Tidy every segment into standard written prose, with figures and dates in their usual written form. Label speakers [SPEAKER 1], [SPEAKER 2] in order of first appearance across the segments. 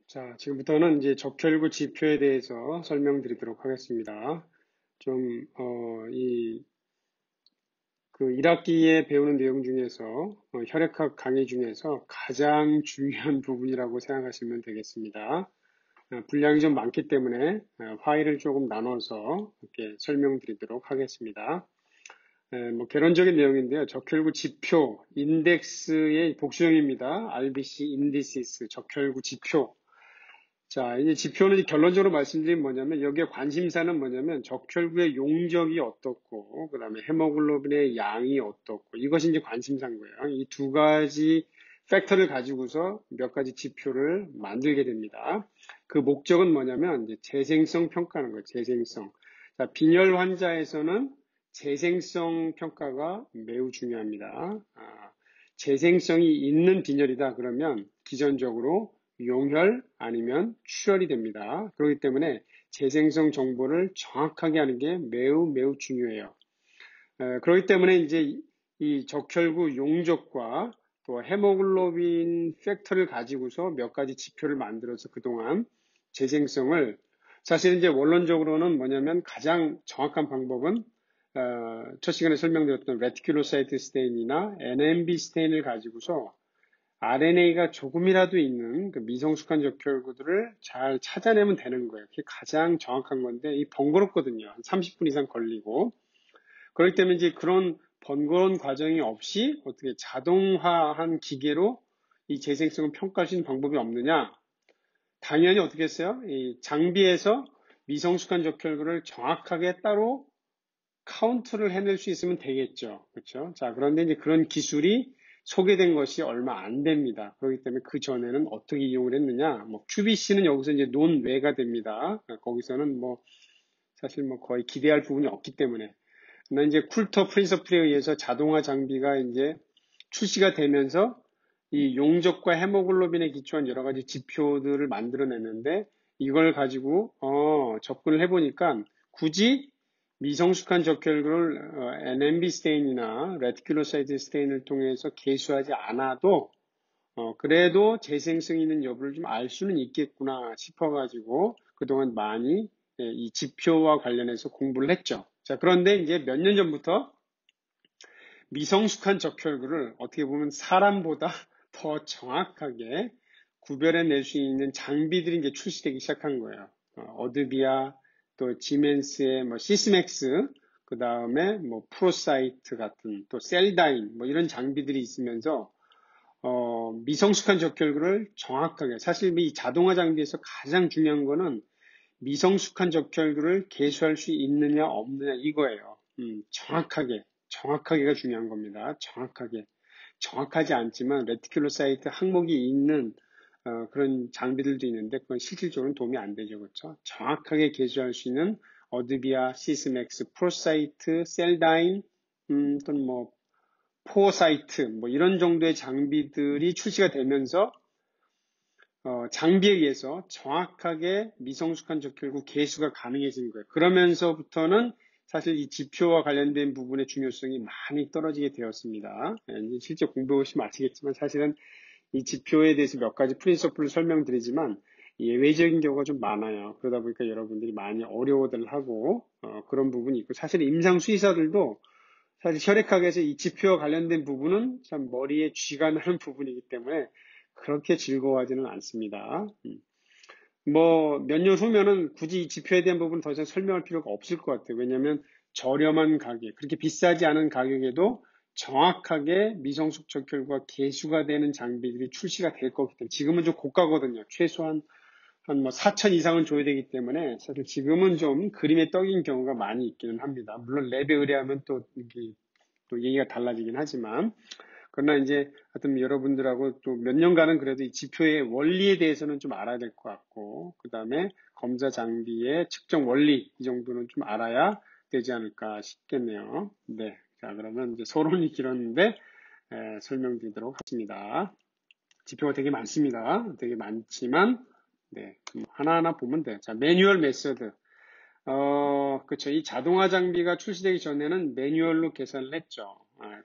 [SPEAKER 1] 자, 지금부터는 이제 적혈구 지표에 대해서 설명드리도록 하겠습니다. 좀, 그 1학기에 배우는 내용 중에서, 혈액학 강의 중에서 가장 중요한 부분이라고 생각하시면 되겠습니다. 분량이 좀 많기 때문에 파일을 조금 나눠서 이렇게 설명드리도록 하겠습니다. 뭐 개론적인 내용인데요. 적혈구 지표, 인덱스의 복수형입니다. RBC 인디시스, 적혈구 지표. 자, 이제 지표는 결론적으로 말씀드리면 뭐냐면, 여기에 관심사는 뭐냐면, 적혈구의 용적이 어떻고, 그 다음에 헤모글로빈의 양이 어떻고, 이것이 이제 관심사인 거예요. 이 두 가지 팩터를 가지고서 몇 가지 지표를 만들게 됩니다. 그 목적은 뭐냐면, 이제 재생성 평가하는 거예요. 재생성. 자, 빈혈 환자에서는 재생성 평가가 매우 중요합니다. 재생성이 있는 빈혈이다 그러면 기존적으로 용혈 아니면 출혈이 됩니다. 그렇기 때문에 재생성 정보를 정확하게 하는 게 매우 중요해요. 그렇기 때문에 이제 이 적혈구 용적과 또 헤모글로빈 팩터를 가지고서 몇 가지 지표를 만들어서 그동안 재생성을 사실 이제 원론적으로는 뭐냐면 가장 정확한 방법은 첫 시간에 설명드렸던 레티큘로사이트 스테인이나 NMB 스테인을 가지고서 RNA가 조금이라도 있는 그 미성숙한 적혈구들을 잘 찾아내면 되는 거예요. 그게 가장 정확한 건데, 이 번거롭거든요. 한 30분 이상 걸리고. 그렇기 때문에 이제 그런 번거로운 과정이 없이 어떻게 자동화한 기계로 이 재생성을 평가할 수 있는 방법이 없느냐? 당연히 어떻게 했어요? 이 장비에서 미성숙한 적혈구를 정확하게 따로 카운트를 해낼 수 있으면 되겠죠. 그렇죠? 자, 그런데 이제 그런 기술이 소개된 것이 얼마 안 됩니다. 그렇기 때문에 그 전에는 어떻게 이용을 했느냐? 뭐 QBC는 여기서 이제 논외가 됩니다. 거기서는 뭐 사실 뭐 거의 기대할 부분이 없기 때문에. 그러나 이제 쿨터 프린서플에 의해서 자동화 장비가 이제 출시가 되면서 이 용적과 헤모글로빈에 기초한 여러 가지 지표들을 만들어냈는데 이걸 가지고 접근을 해보니까 굳이 미성숙한 적혈구를 NMB 스테인이나 레티큘로사이트 스테인을 통해서 계수하지 않아도 그래도 재생성 있는 여부를 좀 알 수는 있겠구나 싶어가지고 그동안 많이 이 지표와 관련해서 공부를 했죠. 자, 그런데 이제 몇 년 전부터 미성숙한 적혈구를 어떻게 보면 사람보다 더 정확하게 구별해낼 수 있는 장비들이 이제 출시되기 시작한 거예요. 어드비아, 또 지멘스의 뭐 시스맥스, 그 다음에 뭐 프로사이트 같은 또 셀다인 뭐 이런 장비들이 있으면서 미성숙한 적혈구를 정확하게 사실 이 자동화 장비에서 가장 중요한 거는 미성숙한 적혈구를 계수할 수 있느냐 없느냐 이거예요. 정확하게가 중요한 겁니다. 정확하지 않지만 레티큘로사이트 항목이 있는 그런 장비들도 있는데 그건 실질적으로는 도움이 안 되죠. 그렇죠? 정확하게 계수할 수 있는 어드비아, 시스맥스, 프로사이트, 셀다인 또는 뭐 포사이트 뭐 이런 정도의 장비들이 출시가 되면서 장비에 의해서 정확하게 미성숙한 적혈구 계수가 가능해진 거예요. 그러면서부터는 사실 이 지표와 관련된 부분의 중요성이 많이 떨어지게 되었습니다. 실제 공부해 보시면 아시겠지만 사실은 이 지표에 대해서 몇 가지 프린서플을 설명드리지만 예외적인 경우가 좀 많아요. 그러다 보니까 여러분들이 많이 어려워들 하고 그런 부분이 있고 사실 임상 수의사들도 사실 혈액학에서 이 지표와 관련된 부분은 참 머리에 쥐가 나는 부분이기 때문에 그렇게 즐거워하지는 않습니다. 뭐 몇 년 후면은 굳이 이 지표에 대한 부분은 더 이상 설명할 필요가 없을 것 같아요. 왜냐하면 저렴한 가격, 그렇게 비싸지 않은 가격에도 정확하게 미성숙 적혈구가 계수가 되는 장비들이 출시가 될 거기 때문에 지금은 좀 고가거든요. 최소한 한 뭐 4천 이상은 줘야 되기 때문에 사실 지금은 좀 그림의 떡인 경우가 많이 있기는 합니다. 물론 랩에 의뢰하면 또 얘기가 달라지긴 하지만 그러나 이제 하여튼 여러분들하고 또 몇 년간은 그래도 이 지표의 원리에 대해서는 좀 알아야 될 것 같고 그 다음에 검사 장비의 측정 원리 이 정도는 좀 알아야 되지 않을까 싶겠네요. 네, 자 그러면 이제 서론이 길었는데 설명드리도록 하겠습니다. 지표가 되게 많습니다. 되게 많지만 네, 하나하나 보면 돼요. 자, 매뉴얼 메서드. 그쵸. 이 자동화 장비가 출시되기 전에는 매뉴얼로 계산을 했죠.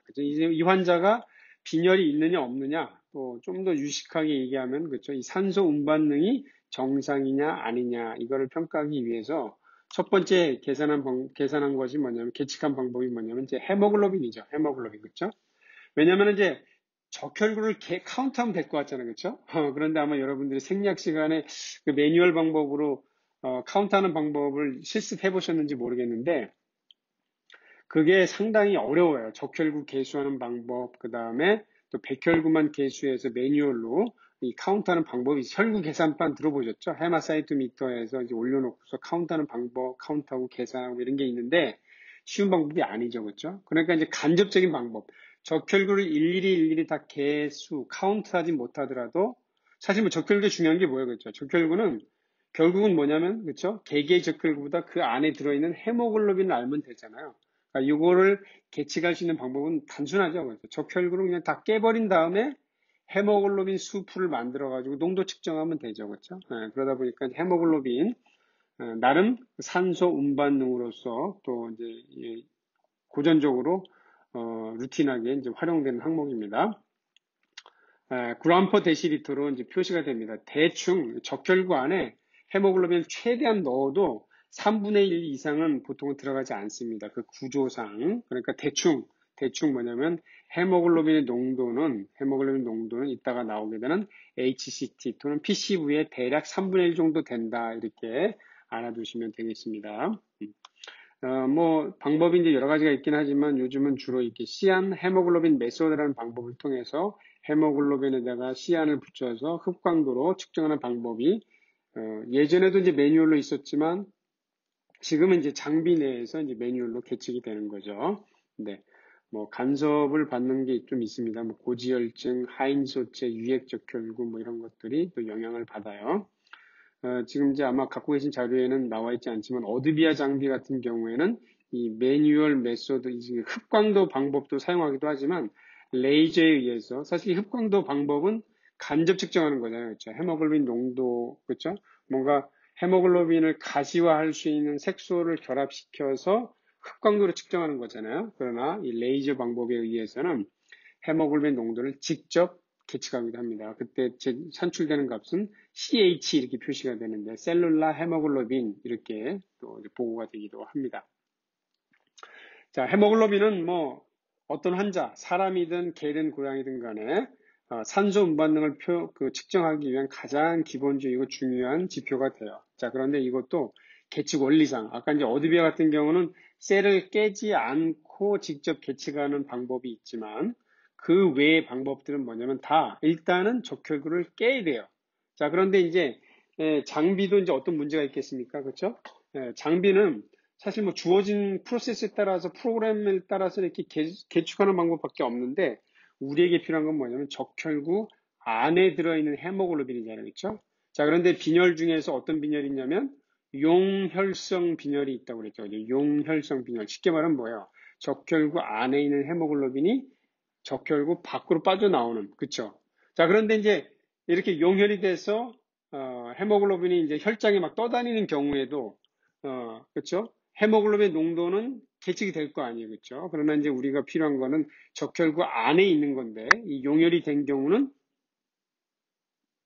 [SPEAKER 1] 그죠. 이제 이 환자가 빈혈이 있느냐 없느냐, 또 좀 더 유식하게 얘기하면 그렇죠. 이 산소 운반능이 정상이냐 아니냐 이거를 평가하기 위해서 첫 번째 계산한 것이 뭐냐면 계측한 방법이 뭐냐면 이제 헤모글로빈이죠. 헤모글로빈 그렇죠. 왜냐하면 이제 적혈구를 카운트하면 될 것 같잖아요. 그렇죠? 그런데 아마 여러분들이 생리학 시간에 그 매뉴얼 방법으로 카운트하는 방법을 실습해 보셨는지 모르겠는데 그게 상당히 어려워요. 적혈구 계수하는 방법, 그 다음에 또 백혈구만 계수해서 매뉴얼로 이 카운트하는 방법이 혈구 계산판 들어보셨죠? 헤마사이토미터에서 이제 올려놓고서 카운트하는 방법, 카운트하고 계산하고 이런 게 있는데 쉬운 방법이 아니죠. 그렇죠? 그러니까 이제 간접적인 방법. 적혈구를 일일이 다 계수, 카운트하지 못하더라도 사실 뭐 적혈구 중요한 게 뭐예요? 그렇죠? 적혈구는 결국은 뭐냐면 그렇죠? 개개의 적혈구보다 그 안에 들어있는 헤모글로빈을 알면 되잖아요. 그러니까 이거를 계측할 수 있는 방법은 단순하죠. 그렇죠? 적혈구를 그냥 다 깨버린 다음에 헤모글로빈 수프를 만들어가지고 농도 측정하면 되죠. 그렇죠? 그러다 보니까 헤모글로빈, 나름 산소 운반능으로서 또 이제 고전적으로, 루틴하게 이제 활용되는 항목입니다. 그램 퍼 데시리터로 이제 표시가 됩니다. 대충 적혈구 안에 헤모글로빈을 최대한 넣어도 3분의 1 이상은 보통은 들어가지 않습니다. 그 구조상. 그러니까 대충 뭐냐면 헤모글로빈 농도는 이따가 나오게 되는 HCT 또는 PCV의 대략 3분의 1 정도 된다. 이렇게 알아두시면 되겠습니다. 뭐 방법이 이제 여러 가지가 있긴 하지만 요즘은 주로 이렇게 시안 헤모글로빈 메소드라는 방법을 통해서 헤모글로빈에다가 시안을 붙여서 흡광도로 측정하는 방법이 예전에도 이제 매뉴얼로 있었지만 지금은 이제 장비 내에서 이제 매뉴얼로 계측이 되는 거죠. 네. 뭐 간섭을 받는 게 좀 있습니다. 뭐 고지혈증, 하인소체, 유액적혈구 뭐 이런 것들이 또 영향을 받아요. 지금 이제 아마 갖고 계신 자료에는 나와 있지 않지만 어드비아 장비 같은 경우에는 이 매뉴얼 메소드, 흡광도 방법도 사용하기도 하지만 레이저에 의해서 사실 이 흡광도 방법은 간접 측정하는 거잖아요. 그렇죠? 헤모글로빈 농도, 그렇죠? 뭔가 헤모글로빈을 가시화할 수 있는 색소를 결합시켜서 흡광도를 측정하는 거잖아요. 그러나 이 레이저 방법에 의해서는 헤모글로빈 농도를 직접 계측하기도 합니다. 그때 산출되는 값은 CH 이렇게 표시가 되는데 셀룰라 헤모글로빈 이렇게 또 보고가 되기도 합니다. 자, 헤모글로빈은 뭐 어떤 환자, 사람이든 개든 고양이든 간에 산소 운반능을 측정하기 위한 가장 기본적이고 중요한 지표가 돼요. 자, 그런데 이것도 계측 원리상 아까 이제 어드비아 같은 경우는 셀을 깨지 않고 직접 계측하는 방법이 있지만 그 외의 방법들은 뭐냐면 다 일단은 적혈구를 깨야 돼요. 자, 그런데 이제 장비도 이제 어떤 문제가 있겠습니까? 그렇죠? 장비는 사실 뭐 주어진 프로세스에 따라서 프로그램에 따라서 이렇게 계측하는 방법밖에 없는데 우리에게 필요한 건 뭐냐면 적혈구 안에 들어있는 헤모글로빈이잖아요. 그렇죠? 자, 그런데 빈혈 중에서 어떤 빈혈이 있냐면 용혈성 빈혈이 있다고 그랬죠. 용혈성 빈혈. 쉽게 말하면 뭐예요? 적혈구 안에 있는 헤모글로빈이 적혈구 밖으로 빠져나오는, 그쵸? 자, 그런데 이제 이렇게 용혈이 돼서, 헤모글로빈이 이제 혈장에 막 떠다니는 경우에도, 그쵸? 헤모글로빈 농도는 계측이 될 거 아니에요, 그쵸? 그러나 이제 우리가 필요한 거는 적혈구 안에 있는 건데, 이 용혈이 된 경우는,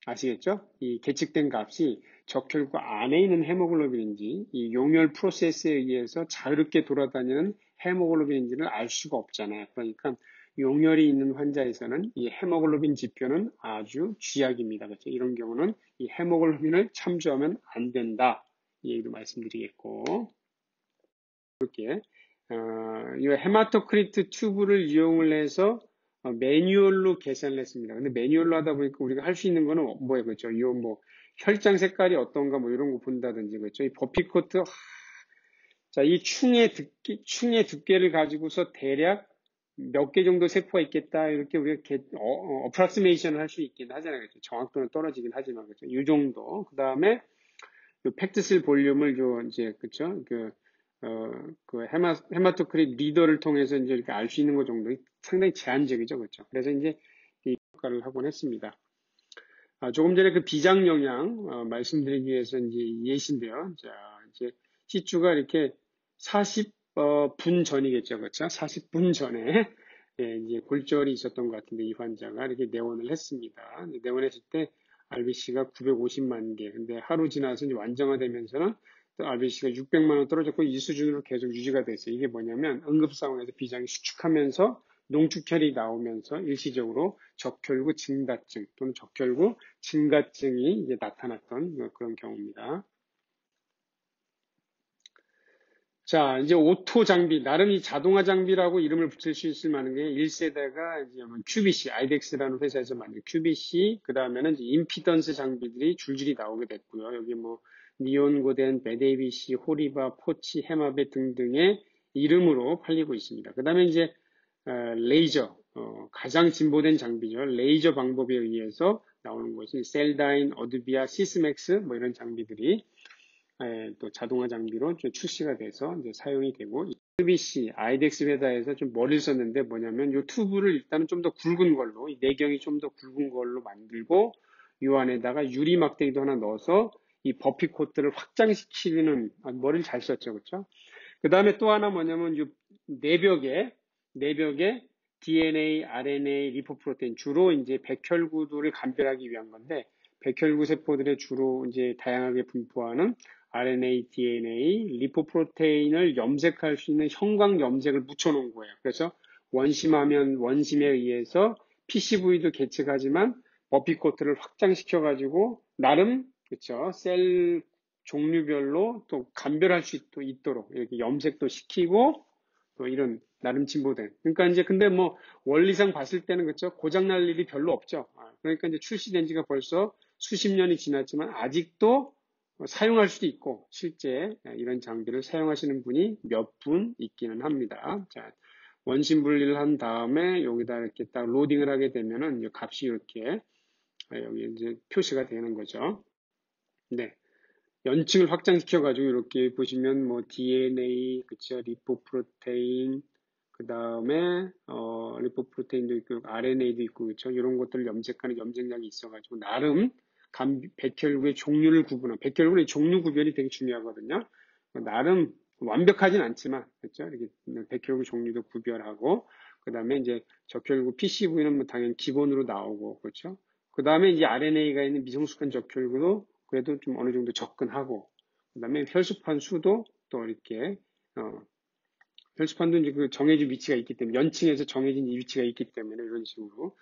[SPEAKER 1] 아시겠죠? 이 계측된 값이 적혈구 안에 있는 헤모글로빈인지, 이 용혈 프로세스에 의해서 자유롭게 돌아다니는 헤모글로빈인지를 알 수가 없잖아요. 그러니까 용혈이 있는 환자에서는 이 헤모글로빈 지표는 아주 쥐약입니다. 그렇죠? 이런 경우는 이 헤모글로빈을 참조하면 안 된다. 이 얘기도 말씀드리겠고, 이렇게 이 헤마토크리트 튜브를 이용을 해서 매뉴얼로 계산을 했습니다. 근데 매뉴얼로 하다 보니까 우리가 할 수 있는 거는 뭐예요, 그렇죠? 이 뭐 혈장 색깔이 어떤가 뭐 이런 거 본다든지 그렇죠? 이 버피코트, 자, 이 충의 두께를 가지고서 대략 몇 개 정도 세포가 있겠다 이렇게 우리가 어프락시메이션을 할 수 있긴 하잖아요, 그렇죠? 정확도는 떨어지긴 하지만 그렇죠? 이 정도. 그 다음에 팩트셀 볼륨을 이제 그렇죠? 헤마토크릿 리더를 통해서 이제 이렇게 알 수 있는 것 정도 상당히 제한적이죠, 그렇죠? 그래서 이제 이 효과를 하곤 했습니다. 조금 전에 그 비장 영양 말씀드리기 위해서 이제 예시인데요. 자, 이제 시주가 이렇게 40분 전이겠죠, 그렇죠? 40분 전에 이제 골절이 있었던 것 같은데 이 환자가 이렇게 내원을 했습니다. 내원했을 때 RBC가 950만 개. 근데 하루 지나서 이제 완정화되면서는 또 RBC가 600만 원 떨어졌고 이 수준으로 계속 유지가 됐어요. 이게 뭐냐면 응급 상황에서 비장이 수축하면서 농축혈이 나오면서 일시적으로 적혈구 증가증 또는 적혈구 증가증이 이제 나타났던 그런 경우입니다. 자, 이제 오토 장비, 나름 이 자동화 장비라고 이름을 붙일 수 있을 만한 게 1세대가 이제 QBC, 아이덱스라는 회사에서 만든 QBC, 그 다음에는 이제 임피던스 장비들이 줄줄이 나오게 됐고요. 여기 뭐, 니온고덴, 베데이비시, 호리바, 포치, 헤마베 등등의 이름으로 팔리고 있습니다. 그 다음에 이제, 레이저, 가장 진보된 장비죠. 레이저 방법에 의해서 나오는 것이 셀다인, 어드비아, 시스맥스, 뭐 이런 장비들이 또 자동화 장비로 출시가 돼서 이제 사용이 되고, QBC, 아이덱스 회사에서 좀 머리를 썼는데 뭐냐면 이 튜브를 일단은 좀 더 굵은 걸로, 이 내경이 좀 더 굵은 걸로 만들고, 이 안에다가 유리 막대기도 하나 넣어서 이 버피 코트를 확장시키는, 머리를 잘 썼죠, 그렇죠? 그 다음에 또 하나 뭐냐면 이 내벽에 DNA, RNA, 리포프로테인 주로 이제 백혈구들을 감별하기 위한 건데 백혈구 세포들의 주로 이제 다양하게 분포하는 RNA, DNA, 리포프로테인을 염색할 수 있는 형광 염색을 묻혀놓은 거예요. 그래서 원심하면 원심에 의해서 PCV도 개측하지만 버피코트를 확장시켜가지고 나름 그렇죠 셀 종류별로 또 감별할 수 있도록 이렇게 염색도 시키고 또 이런 나름 진보된. 그러니까 이제 근데 뭐 원리상 봤을 때는 그렇죠 고장 날 일이 별로 없죠. 그러니까 이제 출시된 지가 벌써 수십 년이 지났지만 아직도 사용할 수도 있고 실제 이런 장비를 사용하시는 분이 몇 분 있기는 합니다. 자, 원심 분리를 한 다음에 여기다 이렇게 딱 로딩을 하게 되면은 이제 값이 이렇게 여기 이제 표시가 되는 거죠. 네. 연층을 확장시켜가지고 이렇게 보시면 뭐 DNA, 그쵸, 리포프로테인, 그 다음에 리포프로테인도 있고 RNA도 있고 그쵸, 이런 것들을 염색하는 염색약이 있어가지고 나름 백혈구의 종류를 구분하는 백혈구의 종류 구별이 되게 중요하거든요. 나름 완벽하진 않지만 그렇죠, 이렇게 백혈구 종류도 구별하고 그 다음에 이제 적혈구 PCV는 뭐 당연히 기본으로 나오고 그렇죠. 그 다음에 이제 RNA가 있는 미성숙한 적혈구도 그래도 좀 어느 정도 접근하고, 그 다음에 혈수판 수도 또 이렇게, 혈수판도 이제 그 정해진 위치가 있기 때문에, 연층에서 정해진 위치가 있기 때문에 이런 식으로.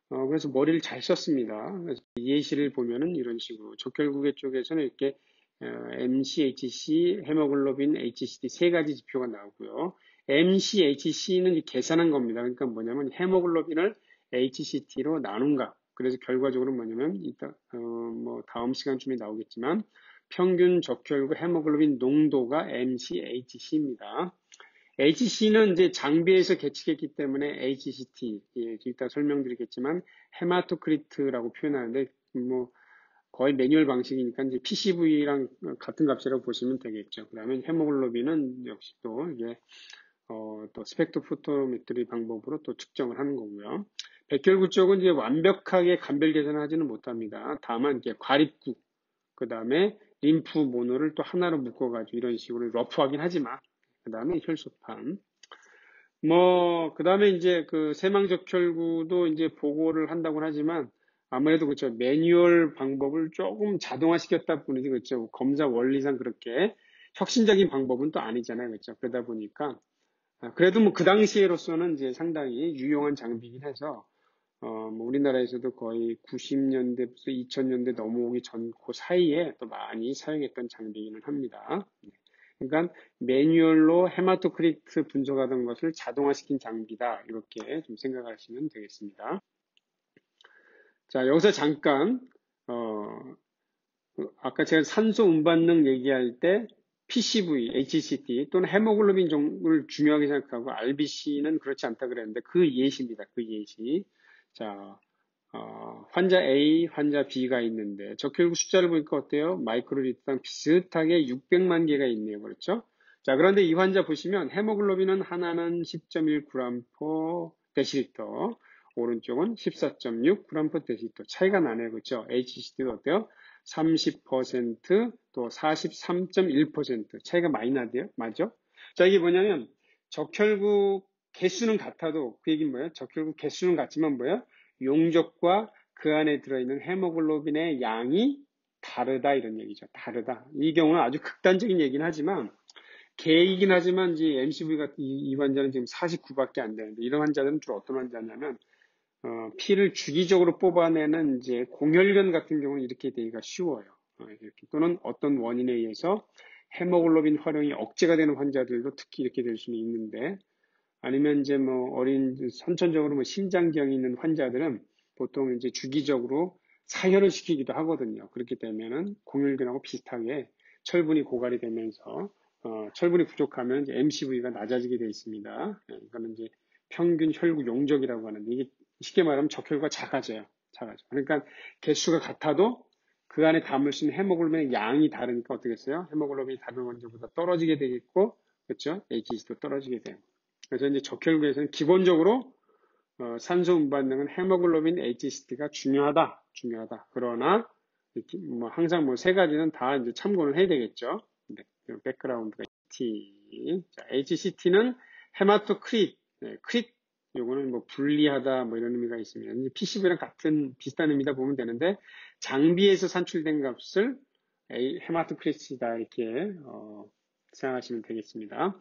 [SPEAKER 1] 그래서 머리를 잘 썼습니다. 그래서 예시를 보면은 이런 식으로. 적혈구계 쪽에서는 이렇게, MCHC, 헤모글로빈, HCD 세 가지 지표가 나오고요. MCHC는 계산한 겁니다. 그러니까 뭐냐면 헤모글로빈을 HCT로 나눈가. 그래서 결과적으로 뭐냐면 이따 뭐 다음 시간쯤에 나오겠지만 평균 적혈구 헤모글로빈 농도가 MCHC입니다. HC는 이제 장비에서 계측했기 때문에 HCT 이따 설명드리겠지만 헤마토크리트라고 표현하는데 뭐 거의 매뉴얼 방식이니까 이제 PCV랑 같은 값이라고 보시면 되겠죠. 그다음에 헤모글로빈은 역시 또 이게 또 스펙트로포토메트리 방법으로 또 측정을 하는 거고요. 백혈구 쪽은 이제 완벽하게 간별 계산을 하지는 못합니다. 다만 이제 과립구, 그 다음에 림프 모노를 또 하나로 묶어가지고 이런 식으로 러프하긴 하지만, 그 다음에 혈소판. 그 다음에 이제 그 세망적혈구도 이제 보고를 한다고 하지만, 아무래도 그렇죠. 매뉴얼 방법을 조금 자동화시켰다 뿐이지, 그렇죠. 검사 원리상 그렇게 혁신적인 방법은 또 아니잖아요. 그렇죠. 그러다 보니까, 그래도 뭐 그 당시에로서는 이제 상당히 유용한 장비이긴 해서, 뭐 우리나라에서도 거의 90년대부터 2000년대 넘어오기 전 그 사이에 또 많이 사용했던 장비이기는 합니다. 그러니까 매뉴얼로 헤마토크리트 분석하던 것을 자동화시킨 장비다. 이렇게 좀 생각하시면 되겠습니다. 자, 여기서 잠깐, 아까 제가 산소 운반능 얘기할 때 PCV, HCT 또는 헤모글로빈 종을 중요하게 생각하고 RBC는 그렇지 않다 그랬는데 그 예시입니다. 그 예시. 자, 환자 A, 환자 B가 있는데 적혈구 숫자를 보니까 어때요? 마이크로리터당 비슷하게 600만 개가 있네요. 그렇죠? 자, 그런데 이 환자 보시면 헤모글로빈은 하나는 10.1g 데시리터, 오른쪽은 14.6g 데시리터 차이가 나네요. 그렇죠? HCT도 어때요? 30%또 43.1% 차이가 많이 나대요. 맞죠? 자, 이게 뭐냐면 적혈구 개수는 같아도 그 얘기는 뭐예요? 적혈구 개수는 같지만 뭐예요? 용적과 그 안에 들어있는 헤모글로빈의 양이 다르다 이런 얘기죠. 다르다. 이 경우는 아주 극단적인 얘기는 하지만 개이긴 하지만 이제 MCV가 이 환자는 지금 49밖에 안 되는데 이런 환자들은 주로 어떤 환자냐면 피를 주기적으로 뽑아내는 이제 공혈견 같은 경우는 이렇게 되기가 쉬워요. 이렇게. 또는 어떤 원인에 의해서 헤모글로빈 활용이 억제가 되는 환자들도 특히 이렇게 될 수는 있는데 아니면 이제 뭐 어린 선천적으로 뭐 심장병이 있는 환자들은 보통 이제 주기적으로 사혈을 시키기도 하거든요. 그렇게 되면은 공혈견하고 비슷하게 철분이 고갈이 되면서 철분이 부족하면 이제 MCV가 낮아지게 되어 있습니다. 이거는 이제 평균 혈구 용적이라고 하는데 이게 쉽게 말하면 적혈구가 작아져요. 작아져. 그러니까 개수가 같아도 그 안에 담을 수 있는 헤모글로빈의 양이 다르니까 어떻게 했어요? 헤모글로빈이 다른 원자보다 떨어지게 되겠고, 그렇죠? HC도 떨어지게 돼요. 그래서 이제 적혈구에서는 기본적으로 산소 운반능은 헤모글로빈 HCT가 중요하다. 그러나 뭐 항상 뭐 세 가지는 다 이제 참고를 해야 되겠죠. 네, 백그라운드가 HCT. 자, HCT는 헤마토크릿, 크릿 요거는 뭐 분리하다 뭐 이런 의미가 있습니다. PCV랑 같은 비슷한 의미다 보면 되는데 장비에서 산출된 값을 헤마토크릿이다 이렇게 생각하시면 되겠습니다.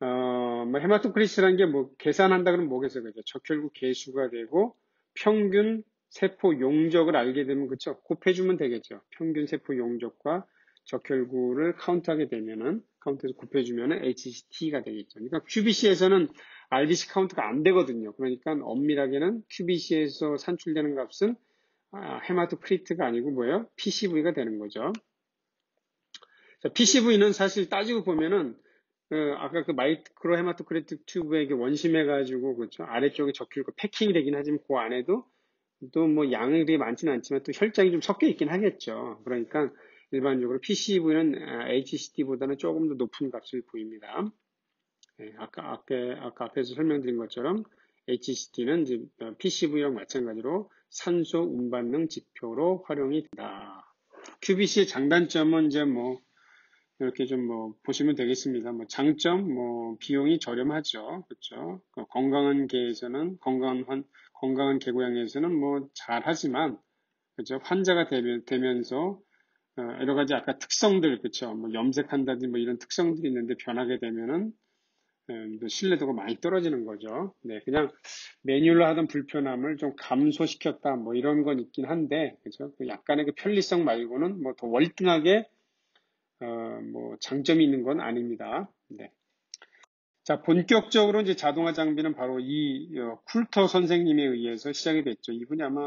[SPEAKER 1] 뭐 헤마토크리스라는 게 뭐 계산한다 그러면 뭐겠어요, 그죠? 적혈구 개수가 되고 평균 세포 용적을 알게 되면 그쵸? 곱해주면 되겠죠. 평균 세포 용적과 적혈구를 카운트하게 되면은 카운트해서 곱해주면은 HCT가 되겠죠. 그러니까 QBC에서는 RBC 카운트가 안 되거든요. 그러니까 엄밀하게는 QBC에서 산출되는 값은 헤마토크리트가 아니고 뭐예요? PCV가 되는 거죠. 자, PCV는 사실 따지고 보면은 아까 그 마이크로 헤마토크리틱 튜브에 원심해가지고, 그렇죠. 아래쪽에 적힐고 패킹이 되긴 하지만 그 안에도 또 뭐 양이 많지는 않지만 또 혈장이 좀 섞여 있긴 하겠죠. 그러니까 일반적으로 PCV는 HCT보다는 조금 더 높은 값을 보입니다. 네, 아까 앞에서 설명드린 것처럼 HCT는 이제 PCV랑 마찬가지로 산소 운반능 지표로 활용이 된다. QBC의 장단점은 이제 뭐 이렇게 좀 뭐 보시면 되겠습니다. 뭐 장점, 뭐 비용이 저렴하죠. 그렇죠. 건강한 개에서는 건강한 개고양이에서는 뭐 잘하지만 그렇죠. 환자가 되면서 여러 가지 아까 특성들 그렇죠. 뭐 염색한다든지 뭐 이런 특성들이 있는데 변하게 되면은 신뢰도가 많이 떨어지는 거죠. 네, 그냥 매뉴얼로 하던 불편함을 좀 감소시켰다 뭐 이런 건 있긴 한데 그렇죠. 약간의 그 편리성 말고는 뭐 더 월등하게 뭐 장점이 있는 건 아닙니다. 네. 자, 본격적으로 이제 자동화 장비는 바로 이 쿨터 선생님에 의해서 시작이 됐죠. 이분이 아마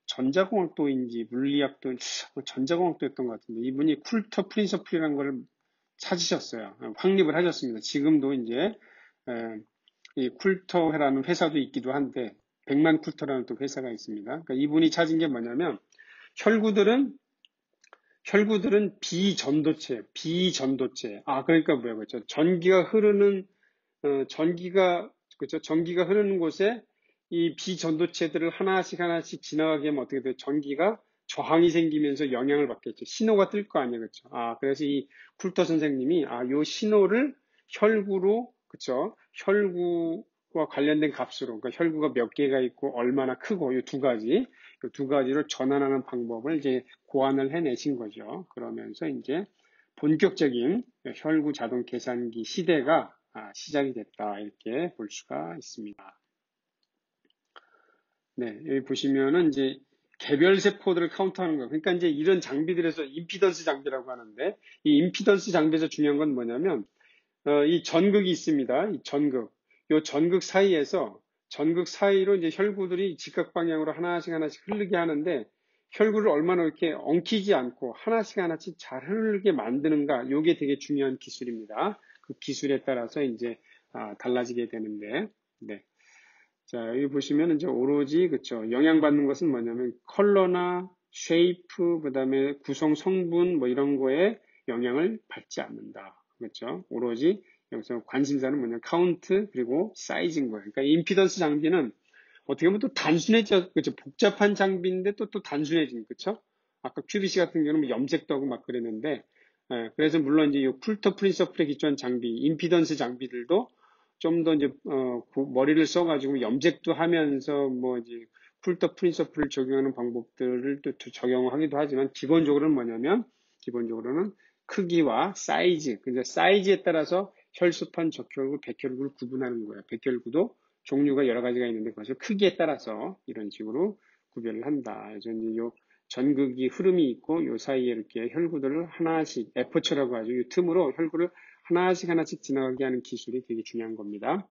[SPEAKER 1] 전자공학도인지 물리학도인지 전자공학도였던 것 같은데 이분이 쿨터 프린서플이라는 걸 찾으셨어요. 확립을 하셨습니다. 지금도 이제 이 쿨터라는 회사도 있기도 한데 100만 쿨터라는 또 회사가 있습니다. 그러니까 이분이 찾은 게 뭐냐면 혈구들은 비전도체. 그러니까 뭐야, 그렇죠. 전기가 흐르는 곳에 이 비전도체들을 하나씩 지나가게 하면 어떻게 돼요? 전기가 저항이 생기면서 영향을 받겠죠. 신호가 뜰 거 아니에요, 그렇죠. 그래서 이 쿨터 선생님이, 요 신호를 혈구로, 그렇죠. 혈구와 관련된 값으로, 그러니까 혈구가 몇 개가 있고 얼마나 크고, 이 두 가지를 전환하는 방법을 이제 고안을 해내신 거죠. 그러면서 이제 본격적인 혈구 자동 계산기 시대가 시작이 됐다. 이렇게 볼 수가 있습니다. 네, 여기 보시면은 이제 개별 세포들을 카운트하는 거. 그러니까 이제 이런 장비들에서 임피던스 장비라고 하는데 이 임피던스 장비에서 중요한 건 뭐냐면 이 전극이 있습니다. 이 전극 사이로 이제 혈구들이 직각 방향으로 하나씩 흐르게 하는데 혈구를 얼마나 이렇게 엉키지 않고 하나씩 잘 흐르게 만드는가. 요게 되게 중요한 기술입니다. 그 기술에 따라서 이제 달라지게 되는데, 네. 자, 여기 보시면 이제 오로지 그쵸. 영향받는 것은 뭐냐면 컬러나 쉐이프, 그다음에 구성 성분 뭐 이런 거에 영향을 받지 않는다. 그렇죠? 오로지 여기서 관심사는 뭐냐 카운트 그리고 사이즈인 거예요. 그러니까 임피던스 장비는 어떻게 보면 또 단순해져, 그렇죠? 복잡한 장비인데 또 단순해진, 그렇죠? 아까 QBC 같은 경우는 뭐 염색도 하고 막 그랬는데, 그래서 물론 이제 이 쿨터 프린서플에 기초한 장비, 임피던스 장비들도 좀 더 이제 머리를 써가지고 염색도 하면서 뭐 이제 쿨터 프린서플을 적용하는 방법들을 또 적용하기도 하지만 기본적으로는 크기와 사이즈, 근데 사이즈에 따라서 혈수판, 적혈구, 백혈구를 구분하는 거예요. 백혈구도 종류가 여러 가지가 있는데 그것을 크기에 따라서 이런 식으로 구별을 한다. 그래서 이제 요 전극이 흐름이 있고 요 사이에 이렇게 혈구들을 하나씩 에포처라고 하죠. 이 틈으로 혈구를 하나씩 지나가게 하는 기술이 되게 중요한 겁니다.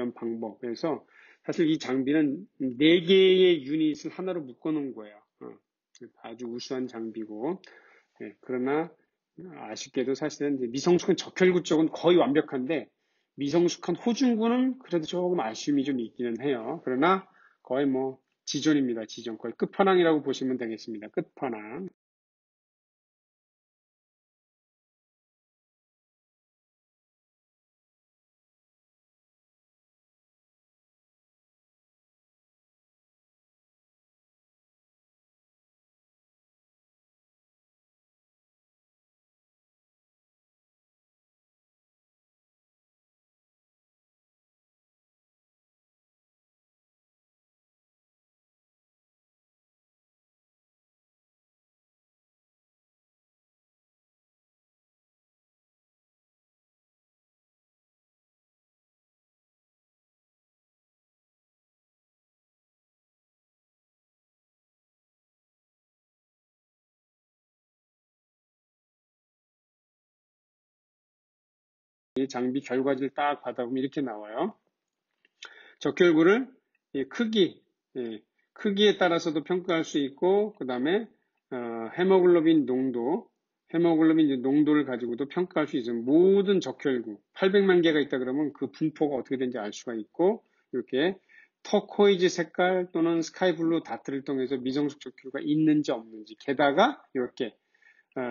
[SPEAKER 1] 주연 방법에서 사실 이 장비는 4개의 유닛을 하나로 묶어놓은 거예요. 아주 우수한 장비고, 그러나 아쉽게도 사실은 미성숙한 적혈구 쪽은 거의 완벽한데 미성숙한 호중구는 그래도 조금 아쉬움이 좀 있기는 해요. 그러나 거의 뭐 지존입니다. 지존. 거의 끝판왕이라고 보시면 되겠습니다. 끝판왕. 이 장비 결과지를 딱 받아보면 이렇게 나와요. 적혈구를 크기, 크기에 따라서도 평가할 수 있고, 그 다음에 헤모글로빈 농도를 가지고도 평가할 수 있어요. 모든 적혈구 800만 개가 있다 그러면 그 분포가 어떻게 되는지 알 수가 있고, 이렇게 터코이즈 색깔 또는 스카이블루 다트를 통해서 미성숙 적혈구가 있는지 없는지, 게다가 이렇게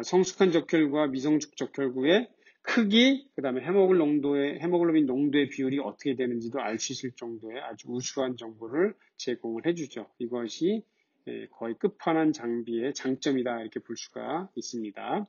[SPEAKER 1] 성숙한 적혈구와 미성숙 적혈구의 크기, 그 다음에 헤모글로빈 농도의 비율이 어떻게 되는지도 알 수 있을 정도의 아주 우수한 정보를 제공을 해주죠. 이것이 거의 끝판왕 장비의 장점이다 이렇게 볼 수가 있습니다.